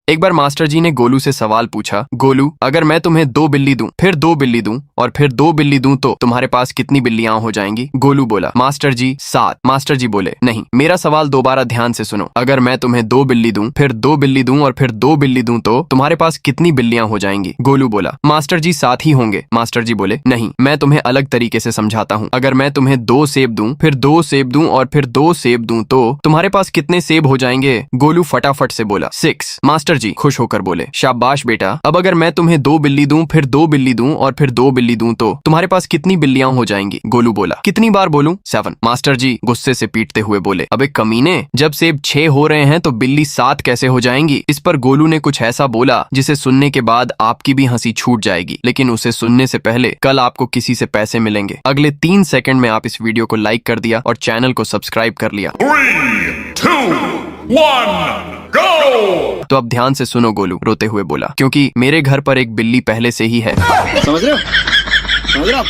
एक बार मास्टर जी ने गोलू से सवाल पूछा, गोलू अगर मैं तुम्हें 2 बिल्ली दूं, फिर 2 बिल्ली दूं और फिर 2 बिल्ली दूं तो तुम्हारे पास कितनी बिल्लियां हो जाएंगी? गोलू बोला, मास्टर जी 7। मास्टर जी बोले, नहीं, मेरा सवाल दोबारा ध्यान से सुनो। अगर मैं तुम्हें 2 बिल्ली दूं, फिर 2 बिल्ली दूं और फिर 2 बिल्ली दूं तो तुम्हारे पास कितनी बिल्लियां हो जाएंगी? गोलू बोला, मास्टर जी 7 ही होंगे। मास्टर जी बोले, नहीं, मैं तुम्हें अलग तरीके से समझाता हूँ। अगर मैं तुम्हें 2 सेब दूं, फिर 2 सेब दूं और फिर 2 सेब दूं तो तुम्हारे पास कितने सेब हो जाएंगे? गोलू फटाफट से बोला, 6। मास्टर जी खुश होकर बोले, शाबाश बेटा। अब अगर मैं तुम्हें 2 बिल्ली दूं, फिर 2 बिल्ली दूं और फिर 2 बिल्ली दूं तो तुम्हारे पास कितनी बिल्लियां हो जाएंगी? गोलू बोला, कितनी बार बोलूं? 7। मास्टर जी गुस्से से पीटते हुए बोले, अबे कमीने, जब सेब 6 हो रहे हैं तो बिल्ली 7 कैसे हो जाएंगी? इस पर गोलू ने कुछ ऐसा बोला जिसे सुनने के बाद आपकी भी हंसी छूट जाएगी, लेकिन उसे सुनने से पहले कल आपको किसी से पैसे मिलेंगे। अगले 3 सेकंड में आप इस वीडियो को लाइक कर दिया और चैनल को सब्सक्राइब कर लिया। 3, 2, 1, go! तो अब ध्यान से सुनो, गोलू रोते हुए बोला, क्योंकि मेरे घर पर एक बिल्ली पहले से ही है। समझ रहे हो?